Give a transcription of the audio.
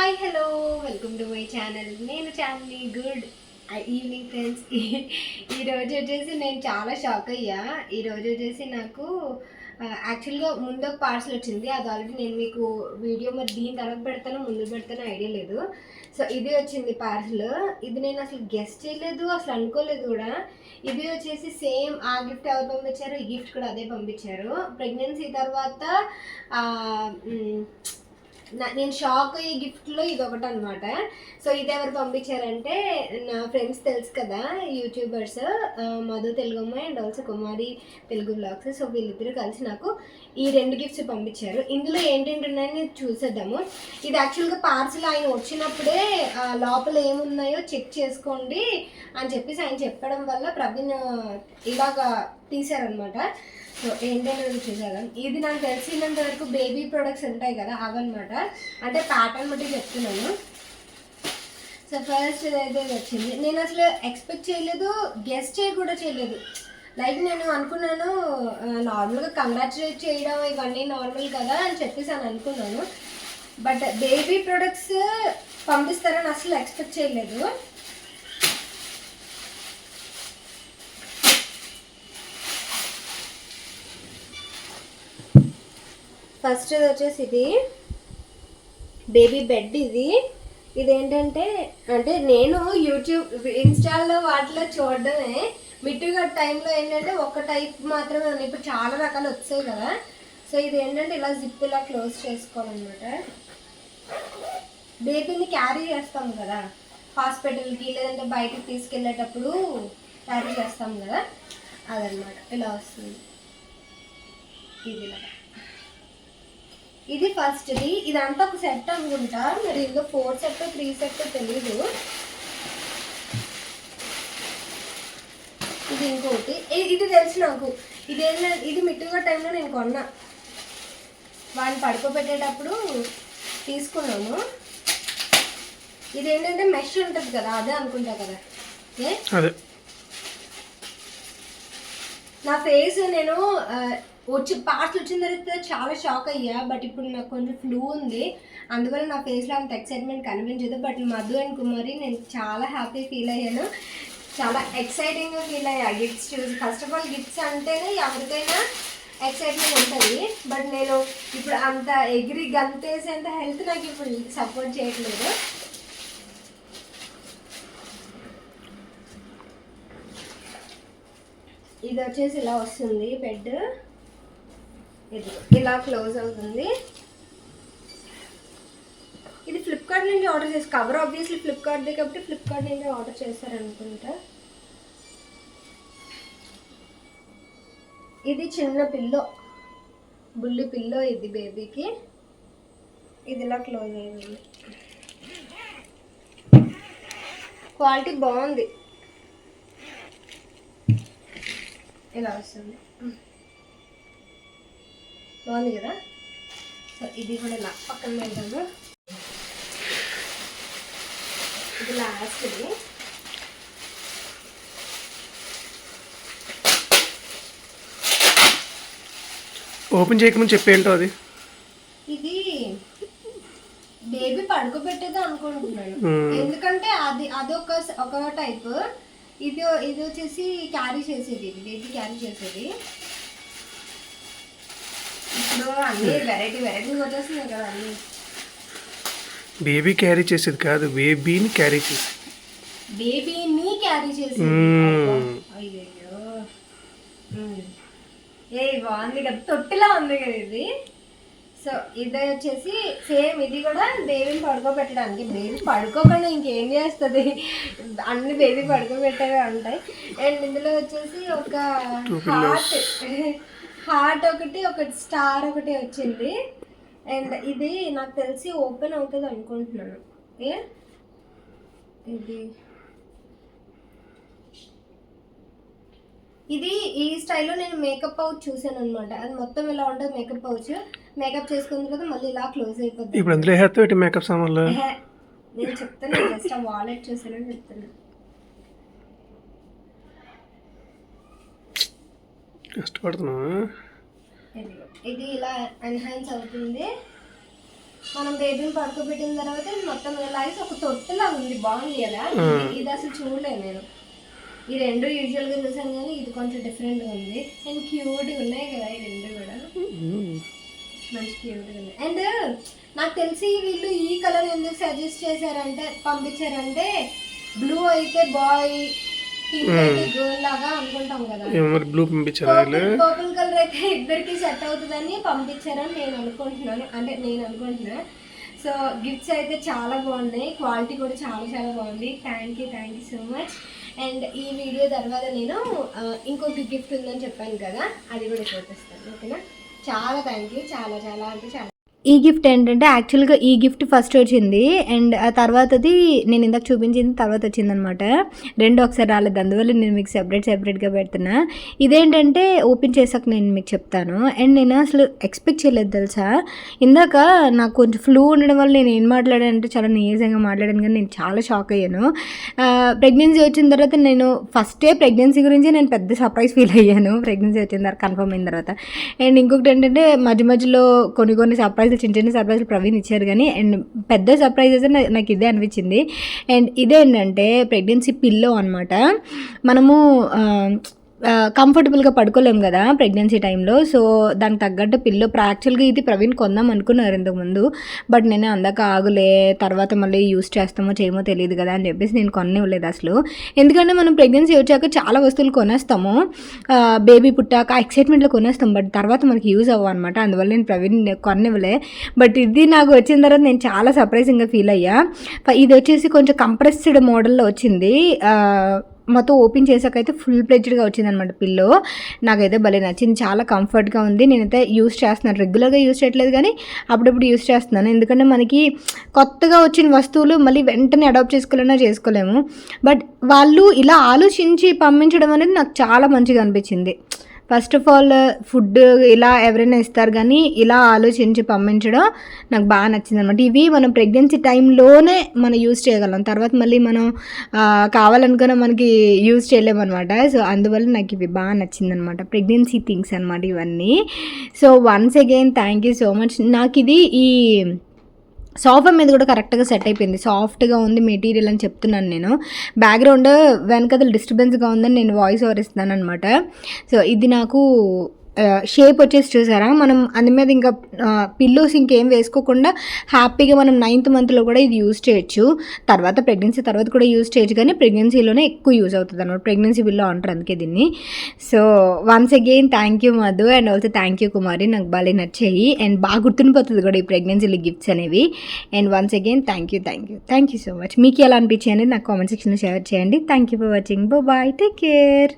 Hi hello welcome to my channel. నేను Chandini. Good evening friends. ఈరోజు వచ్చేసి నేను చాలా షాక్ అయ్యా. ఈరోజు వచ్చేసి నాకు యాక్చువల్గా ముందు ఒక పార్సల్ వచ్చింది. అది ఆల్రెడీ నేను మీకు వీడియో మరి దీని తర్వాత పెడతానో ముందు పెడతానో ఐడియా లేదు. సో ఇది వచ్చింది పార్సల్. ఇది నేను అసలు గెస్ట్ చేయలేదు, అసలు అనుకోలేదు కూడా. ఇది వచ్చేసి సేమ్ ఆ గిఫ్ట్ ఎవరు పంపించారో ఈ గిఫ్ట్ కూడా అదే పంపించారు. ప్రెగ్నెన్సీ తర్వాత నేను షాక్ అయ్యే గిఫ్ట్లో ఇది ఒకటి అనమాట. సో ఇది ఎవరు పంపించారంటే నా ఫ్రెండ్స్ తెలుసు కదా, YouTubers Madhu Telugamma and also Kumari Telugu blogs. So వీళ్ళిద్దరూ కలిసి నాకు ఈ 2 గిఫ్ట్స్ పంపించారు. ఇందులో ఏంటేంటి ఉన్నాయని చూసేద్దాము. ఇది యాక్చువల్గా పార్సిల్ ఆయన వచ్చినప్పుడే లోపల ఏమున్నాయో చెక్ చేసుకోండి అని చెప్పేసి ఆయన చెప్పడం వల్ల ప్రవీణ్ ఇలాగా తీశారనమాట. సో ఏంటనేది చూసేద్దాం. ఇది నాకు తెలిసినంత వరకు బేబీ ప్రొడక్ట్స్ ఉంటాయి కదా అవన్నమాట. అంటే ప్యాటర్న్ బట్టి చెప్తున్నాను. సో ఫస్ట్ ఇదైతే వచ్చింది. నేను అసలు ఎక్స్పెక్ట్ చేయలేదు, గెస్ట్ కూడా చేయలేదు. లైక్ నేను అనుకున్నాను నార్మల్గా కంగ్రాచులేట్ చేయడం ఇవన్నీ నార్మల్ కదా అని చెప్పేసి అని అనుకున్నాను. బట్ బేబీ ప్రొడక్ట్స్ పంపిస్తారని అసలు ఎక్స్పెక్ట్ చేయలేదు. ఫస్ట్ వచ్చేసి ఇది బేబీ బెడ్. ఇదేంటంటే అంటే నేను యూట్యూబ్ ఇన్స్టాల్లో వాటిలో చూడడమే. మిట్టుగా టైంలో ఏంటంటే ఒక టైప్ మాత్రమే ఉన్నాయి. ఇప్పుడు చాలా రకాలు వచ్చాయి కదా. సో ఇది ఏంటంటే ఇలా జిప్ ఇలా క్లోజ్ చేసుకోవాలన్నమాట. బేబీని క్యారీ చేస్తాం కదా హాస్పిటల్కి, లేదంటే బయటకు తీసుకెళ్ళేటప్పుడు క్యారీ చేస్తాం కదా, అదనమాట. ఇలా వస్తుంది ఇది. ఇది ఫస్ట్ది. ఇదంతా ఒక సెట్ అనుకుంటా. మరి ఇందులో 4 సెట్ 3 సెట్ తెలీదు. ఇది ఇంకోటి. ఇది తెలుసు నాకు. ఇది మిట్టుగా టైంలో నేను కొన్నా. వాడిని పడుకోబెట్టేటప్పుడు తీసుకున్నాము. ఇది ఏంటంటే మెష్ ఉంటుంది కదా, అదే అనుకుంటా కదా. నా ఫేస్ నేను పార్ట్స్ వచ్చిన తర్వాత చాలా షాక్ అయ్యా. బట్ ఇప్పుడు నాకు కొంచెం ఫ్లూ ఉంది, అందువల్ల నా ఫేస్లో అంత ఎక్సైట్మెంట్ కనిపించదు. బట్ మధు అండ్ కుమారి నేను చాలా హ్యాపీ ఫీల్ అయ్యాను, చాలా ఎక్సైటింగ్గా ఫీల్ అయ్యా గిఫ్ట్స్ చూసి. ఫస్ట్ ఆఫ్ ఆల్ గిఫ్ట్స్ అంటేనే ఎవరికైనా ఎక్సైట్మెంట్ ఉంటుంది. బట్ నేను ఇప్పుడు అంత ఎగిరి గంతేసేంత హెల్త్ నాకు ఇప్పుడు సపోర్ట్ చేయట్లేదు. ఇది వచ్చేసి ఇలా వస్తుంది బెడ్. ఇది ఇలా క్లోజ్ అవుతుంది. ఇది ఫ్లిప్కార్ట్ నుంచి ఆర్డర్ చేసి, కవర్ ఆబ్వియస్లీ ఫ్లిప్కార్ట్ది కాబట్టి ఫ్లిప్కార్ట్ నుంచి ఆర్డర్ చేస్తారనుకుంటా. ఇది చిన్న పిల్లో, బుల్లి పిల్లో. ఇది బేబీకి. ఇది ఇలా క్లోజ్ అయింది. క్వాలిటీ బాగుంది. ఇలా వస్తుంది, బాగుంది కదా. సో ఇది కూడా ఇలా పక్కన పెడతాను. ఇది లాస్ట్. ఇది ఓపెన్ చేయకమని చెప్పేంటో అది. ఇది బేబీ పడుకోబెట్టేది అనుకుంటున్నాను, ఎందుకంటే అదొక టైప్. ఇది వచ్చేసి క్యారీ చేసేది, ఇది బేబీ క్యారీ చేసేది. ఇప్పుడు అన్ని వెరైటీ వచ్చేస్తున్నాయి కదా అన్ని. బేబీ క్యారీ చేసేది కాదు, బేబీని క్యారీ చేసేది. బేబీని క్యారీ చేసేది. అయ్యో బాగుంది కదా, తొట్టిలా ఉంది కదా ఇది. సో ఇది వచ్చేసి సేమ్. ఇది కూడా బేబీని పడుకోబెట్టడానికి. బేబీ పడుకోకుండా ఇంకేం చేస్తుంది, అన్ని బేబీ పడుకోబెట్టేవే ఉంటాయి. అండ్ ఇందులో వచ్చేసి ఒక హార్ట్ ఒకటి, ఒక స్టార్ ఒకటి వచ్చింది. అండ్ ఇది నాకు తెలిసి ఓపెన్ అవుతుంది అనుకుంటున్నాను. ఇది ఈ స్టైల్లో నేను మేకప్ పౌచ్ చూసాను అనమాట. అది మొత్తం ఇలా ఉంటుంది మేకప్ పౌచ్. మేకప్ చేసుకున్న తర్వాత మళ్ళీ ఇలా క్లోజ్ అయిపోతుంది. ఇప్పుడు అందులో వేస్తావు మేకప్ సామాన్లు. నేను చెప్తాను, జస్ట్ ఆ వాలెట్ చూసానని చెప్తాను. కష్టపడుతున్నా. ఇది ఇలా ఎన్హాన్స్ అవుతుంది. మనం బేబీని పడుకోబెట్టిన తర్వాత మొత్తం రిలాక్స్ ఒక తొట్టులా ఉంది, బాగుంది కదా. ఇది అసలు చూడలేదు నేను. ఈ రెండు యూజువల్గా చూసాను కానీ ఇది కొంచెం డిఫరెంట్గా ఉంది. అండ్ క్యూట్గా ఉన్నాయి కదా ఈ రెండు కూడా, మంచి క్యూట్గా ఉన్నాయి. అండ్ నాకు తెలిసి వీళ్ళు ఈ కలర్ ఎందుకు సజెస్ట్ చేశారంటే పంపించారంటే బ్లూ అయితే బాయ్, పింక్ అయితే గర్ల్ లాగా అనుకుంటాం కదా. బ్లూ పంపించారు, పర్పుల్ కలర్ అయితే ఇద్దరికి సెట్ అవుతుందని పంపించారని నేను అనుకుంటున్నా. సో గిఫ్ట్స్ అయితే చాలా బాగున్నాయి, క్వాలిటీ కూడా చాలా చాలా బాగుంది. Thank you so much. And ఈ వీడియో తర్వాత నేను ఇంకొక గిఫ్ట్ ఉందని చెప్పాను కదా, అది కూడా చూపిస్తాను, ఓకేనా. చాలా థ్యాంక్ యూ, చాలా చాలా అంటే చాలా. ఈ గిఫ్ట్ ఏంటంటే యాక్చువల్గా ఈ గిఫ్ట్ ఫస్ట్ వచ్చింది అండ్ ఆ తర్వాతది నేను ఇందాక చూపించింది తర్వాత వచ్చిందనమాట. రెండు ఒకసారి రాలేదు, అందువల్ల నేను మీకు సెపరేట్గా పెడుతున్నా. ఇదేంటంటే ఓపెన్ చేసాక నేను మీకు చెప్తాను. అండ్ నేను అసలు ఎక్స్పెక్ట్ చేయలేదు తెలుసా. ఇందాక నాకు కొంచెం ఫ్లూ ఉండడం వల్ల నేను ఏం మాట్లాడానంటే చాలా నీరసంగా మాట్లాడాను, కానీ నేను చాలా షాక్ అయ్యాను. ప్రెగ్నెన్సీ వచ్చిన తర్వాత నేను ఫస్టే ప్రెగ్నెన్సీ గురించి నేను పెద్ద సర్ప్రైజ్ ఫీల్ అయ్యాను ప్రెగ్నెన్సీ వచ్చిన తర్వాత, కన్ఫర్మ్ అయిన తర్వాత. అండ్ ఇంకొకటి ఏంటంటే మధ్యలో కొన్ని సర్ప్రైజ్ చిన్న సర్ప్రైజ్లు ప్రవీణ్ ఇచ్చారు కానీ, అండ్ పెద్ద సర్ప్రైజెస్ నాకు ఇదే అనిపించింది. అండ్ ఇదేంటంటే ప్రెగ్నెన్సీ పిల్లో అనమాట. మనము కంఫర్టబుల్గా పడుకోలేము కదా ప్రెగ్నెన్సీ టైంలో, సో దానికి తగ్గట్టు పిల్లో. యాక్చువల్గా ఇది ప్రవీణ్ కొందాం అనుకున్నారు ఇంతకుముందు, బట్ నేను అందాక ఆగులే, తర్వాత మళ్ళీ యూస్ చేస్తామో చేయమో తెలియదు కదా అని చెప్పేసి నేను కొనివ్వలేదు అసలు. ఎందుకంటే మనం ప్రెగ్నెన్సీ వచ్చాక చాలా వస్తువులు కొనేస్తాము, బేబీ పుట్టాక ఎక్సైట్మెంట్లో కొనేస్తాం, బట్ తర్వాత మనకి యూజ్ అవ్వ అనమాట. అందువల్ల నేను ప్రవీణ్ కొనివ్వలే. బట్ ఇది నాకు వచ్చిన తర్వాత నేను చాలా సర్ప్రైజింగ్గా ఫీల్ అయ్యా. ఇది వచ్చేసి కొంచెం కంప్రెస్డ్ మోడల్లో వచ్చింది. మొత్తం ఓపెన్ చేసాకైతే ఫుల్ ప్లెడ్జ్డ్గా వచ్చిందనమాట పిల్లో. నాకైతే భలే నచ్చింది, చాలా కంఫర్ట్గా ఉంది. నేనైతే యూస్ చేస్తున్నాను, రెగ్యులర్గా యూస్ చేయట్లేదు కానీ అప్పుడప్పుడు యూస్ చేస్తున్నాను. ఎందుకంటే మనకి కొత్తగా వచ్చిన వస్తువులు మళ్ళీ వెంటనే అడాప్ట్ చేసుకోలేము. బట్ వాళ్ళు ఇలా ఆలోచించి పంపించడం అనేది నాకు చాలా మంచిగా అనిపించింది. ఫస్ట్ ఆఫ్ ఆల్ ఫుడ్ ఇలా ఎవరైనా ఇస్తారు కానీ ఇలా ఆలోచించి పంపించడం నాకు బాగా నచ్చింది అనమాట. ఇవి మనం ప్రెగ్నెన్సీ టైంలోనే మనం యూజ్ చేయగలం, తర్వాత మళ్ళీ మనం కావాలనుకున్న మనకి యూజ్ చేయలేము అనమాట. సో అందువల్ల నాకు ఇవి బాగా నచ్చిందనమాట, ప్రెగ్నెన్సీ థింగ్స్ అనమాట ఇవన్నీ. So once again thank you so much. నాకు ఇది ఈ సోఫా మీద కూడా కరెక్ట్గా సెట్ అయిపోయింది, సాఫ్ట్గా ఉంది మెటీరియల్ అని చెప్తున్నాను నేను. బ్యాక్గ్రౌండ్ వెనకదలు డిస్టర్బెన్స్గా ఉందని నేను వాయిస్ ఓవర్ ఇస్తున్నాను అనమాట. సో ఇది నాకు షేప్ వచ్చేసి చూసారా, మనం అందు మీద ఇంకా పిల్లోస్ ఇంకేం వేసుకోకుండా హ్యాపీగా మనం 9th మంత్లో కూడా ఇది యూజ్ చేయొచ్చు. తర్వాత ప్రెగ్నెన్సీ తర్వాత కూడా యూజ్ చేయొచ్చు, కానీ ప్రెగ్నెన్సీలోనే ఎక్కువ యూజ్ అవుతుంది అనమాట. ప్రెగ్నెన్సీ పిల్లో అంటారు అందుకే దీన్ని. So once again thank you Madhu, and also thank you Kumari. నాకు బాగా నచ్చాయి అండ్ బాగా గుర్తుండిపోతుంది కూడా ఈ ప్రెగ్నెన్సీలో గిఫ్ట్స్ అనేవి. And once again thank you so much. మీకు ఎలా అనిపించాయి అనేది నాకు కామెంట్ సెక్షన్లో షేర్ చేయండి. Thank you for watching, bye, take care.